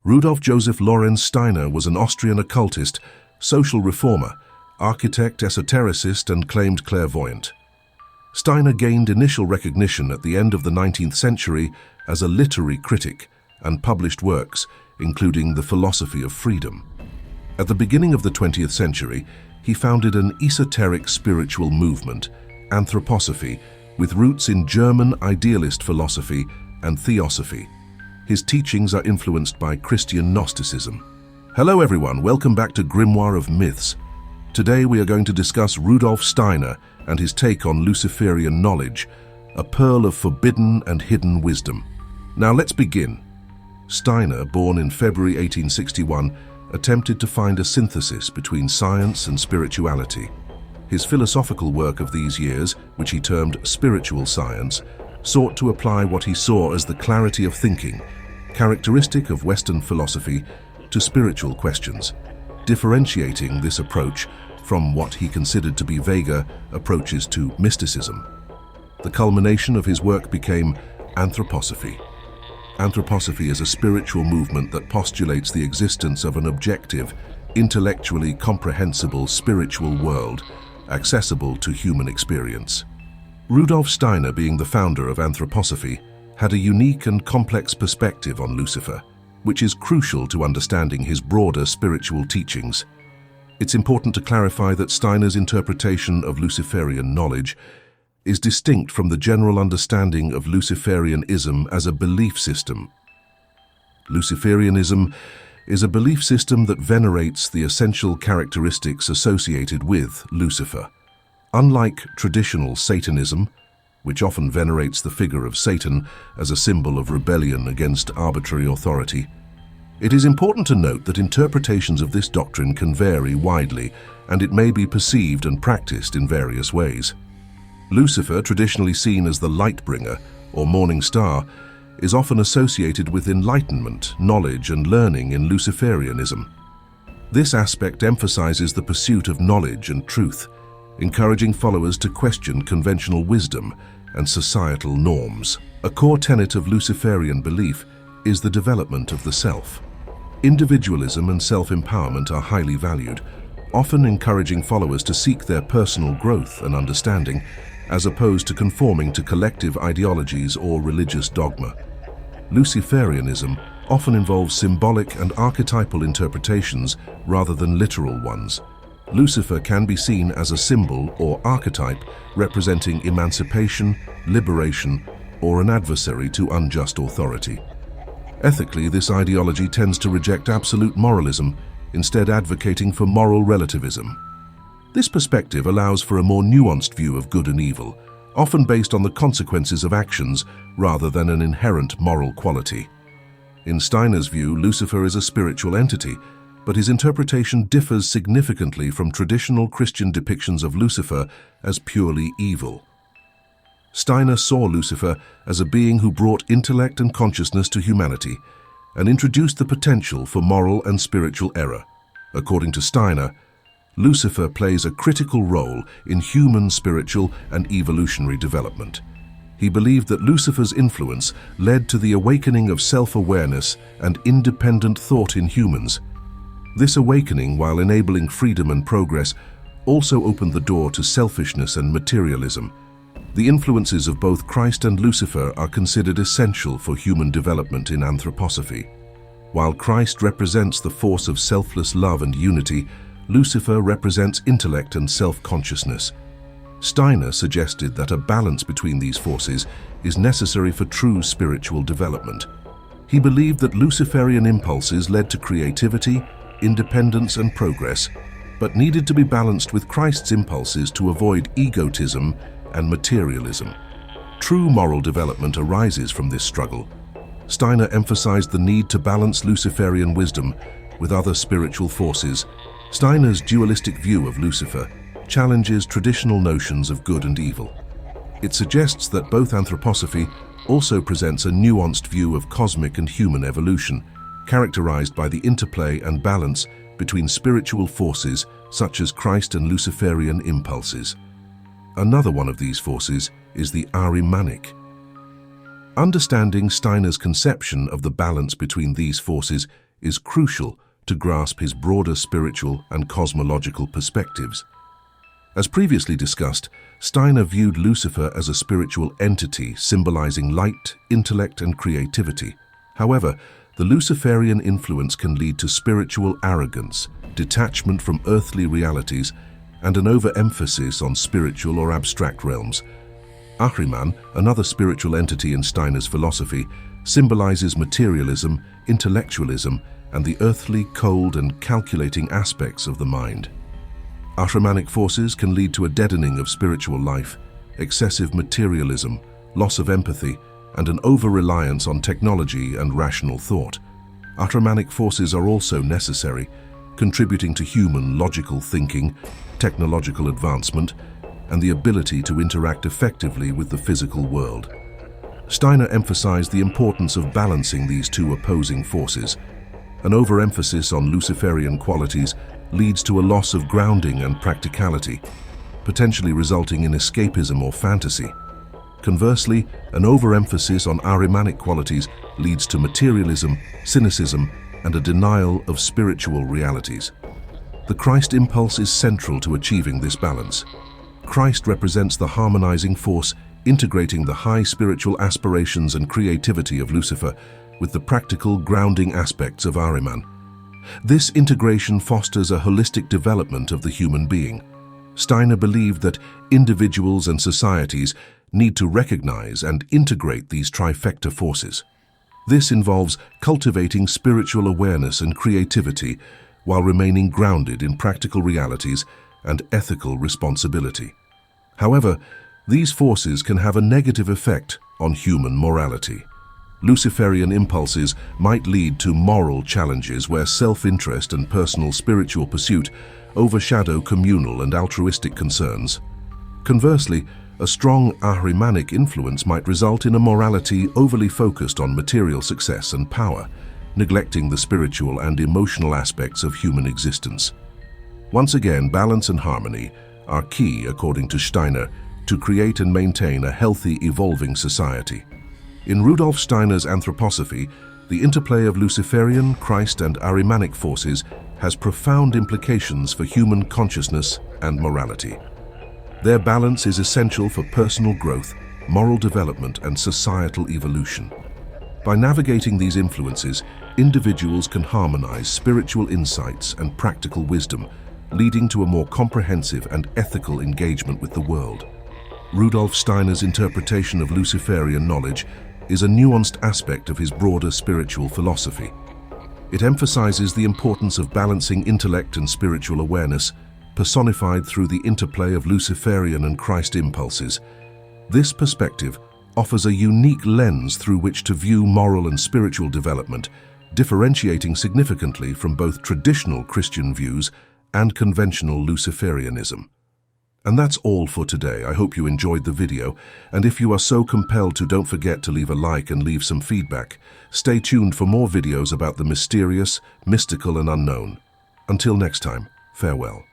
Rudolf Joseph Lorenz Steiner was an Austrian occultist, social reformer, architect, esotericist, and claimed clairvoyant. Steiner gained initial recognition at the end of the 19th century as a literary critic and published works, including The Philosophy of Freedom. At the beginning of the 20th century, he founded an esoteric spiritual movement, Anthroposophy, with roots in German idealist philosophy and theosophy. His teachings are influenced by Christian Gnosticism. Hello everyone, welcome back to Grimoire of Myths. Today we are going to discuss Rudolf Steiner and his take on Luciferian knowledge, a pearl of forbidden and hidden wisdom. Now let's begin. Steiner, born in February 1861, attempted to find a synthesis between science and spirituality. His philosophical work of these years, which he termed spiritual science, sought to apply what he saw as the clarity of thinking, characteristic of Western philosophy, to spiritual questions, differentiating this approach from what he considered to be vaguer approaches to mysticism. The culmination of his work became Anthroposophy. Anthroposophy is a spiritual movement that postulates the existence of an objective, intellectually comprehensible spiritual world, accessible to human experience. Rudolf Steiner, being the founder of Anthroposophy, had a unique and complex perspective on Lucifer, which is crucial to understanding his broader spiritual teachings. It's important to clarify that Steiner's interpretation of Luciferian knowledge is distinct from the general understanding of Luciferianism as a belief system. Luciferianism is a belief system that venerates the essential characteristics associated with Lucifer. Unlike traditional Satanism, which often venerates the figure of Satan as a symbol of rebellion against arbitrary authority, it is important to note that interpretations of this doctrine can vary widely, and it may be perceived and practiced in various ways. Lucifer, traditionally seen as the light bringer or morning star, is often associated with enlightenment, knowledge, and learning in Luciferianism. This aspect emphasizes the pursuit of knowledge and truth, encouraging followers to question conventional wisdom and societal norms. A core tenet of Luciferian belief is the development of the self. Individualism and self-empowerment are highly valued, often encouraging followers to seek their personal growth and understanding, as opposed to conforming to collective ideologies or religious dogma. Luciferianism often involves symbolic and archetypal interpretations rather than literal ones. Lucifer can be seen as a symbol or archetype representing emancipation, liberation, or an adversary to unjust authority. Ethically, this ideology tends to reject absolute moralism, instead advocating for moral relativism. This perspective allows for a more nuanced view of good and evil, often based on the consequences of actions rather than an inherent moral quality. In Steiner's view, Lucifer is a spiritual entity, but his interpretation differs significantly from traditional Christian depictions of Lucifer as purely evil. Steiner saw Lucifer as a being who brought intellect and consciousness to humanity and introduced the potential for moral and spiritual error. According to Steiner, Lucifer plays a critical role in human spiritual and evolutionary development. He believed that Lucifer's influence led to the awakening of self-awareness and independent thought in humans. This awakening, while enabling freedom and progress, also opened the door to selfishness and materialism. The influences of both Christ and Lucifer are considered essential for human development in Anthroposophy. While Christ represents the force of selfless love and unity, Lucifer represents intellect and self-consciousness. Steiner suggested that a balance between these forces is necessary for true spiritual development. He believed that Luciferian impulses led to creativity, independence, and progress, but needed to be balanced with Christ's impulses to avoid egotism and materialism. True moral development arises from this struggle. Steiner emphasized the need to balance Luciferian wisdom with other spiritual forces. Steiner's dualistic view of Lucifer challenges traditional notions of good and evil. It suggests that both Anthroposophy also presents a nuanced view of cosmic and human evolution, characterized by the interplay and balance between spiritual forces such as Christ and Luciferian impulses. Another one of these forces is the arimanic. Understanding Steiner's conception of the balance between these forces is crucial to grasp his broader spiritual and cosmological perspectives. As previously discussed, Steiner viewed Lucifer as a spiritual entity symbolizing light, intellect, and creativity. However, the Luciferian influence can lead to spiritual arrogance, detachment from earthly realities, and an overemphasis on spiritual or abstract realms. Ahriman, another spiritual entity in Steiner's philosophy, symbolizes materialism, intellectualism, and the earthly, cold, and calculating aspects of the mind. Arimanic forces can lead to a deadening of spiritual life, excessive materialism, loss of empathy, and an over-reliance on technology and rational thought. Arimanic forces are also necessary, contributing to human logical thinking, technological advancement, and the ability to interact effectively with the physical world. Steiner emphasized the importance of balancing these two opposing forces. An overemphasis on Luciferian qualities leads to a loss of grounding and practicality, potentially resulting in escapism or fantasy. Conversely, an overemphasis on arimanic qualities leads to materialism, cynicism, and a denial of spiritual realities. The Christ impulse is central to achieving this balance. Christ represents the harmonizing force, integrating the high spiritual aspirations and creativity of Lucifer with the practical, grounding aspects of Ahriman. This integration fosters a holistic development of the human being. Steiner believed that individuals and societies need to recognize and integrate these trifecta forces. This involves cultivating spiritual awareness and creativity while remaining grounded in practical realities and ethical responsibility. However, these forces can have a negative effect on human morality. Luciferian impulses might lead to moral challenges where self-interest and personal spiritual pursuit overshadow communal and altruistic concerns. Conversely, a strong arimanic influence might result in a morality overly focused on material success and power, neglecting the spiritual and emotional aspects of human existence. Once again, balance and harmony are key, according to Steiner, to create and maintain a healthy, evolving society. In Rudolf Steiner's Anthroposophy, the interplay of Luciferian, Christ, and arimanic forces has profound implications for human consciousness and morality. Their balance is essential for personal growth, moral development, and societal evolution. By navigating these influences, individuals can harmonize spiritual insights and practical wisdom, leading to a more comprehensive and ethical engagement with the world. Rudolf Steiner's interpretation of Luciferian knowledge is a nuanced aspect of his broader spiritual philosophy. It emphasizes the importance of balancing intellect and spiritual awareness, personified through the interplay of Luciferian and Christ impulses. This perspective offers a unique lens through which to view moral and spiritual development, differentiating significantly from both traditional Christian views and conventional Luciferianism. And that's all for today. I hope you enjoyed the video, and if you are so compelled to, don't forget to leave a like and leave some feedback. Stay tuned for more videos about the mysterious, mystical, and unknown. Until next time, farewell.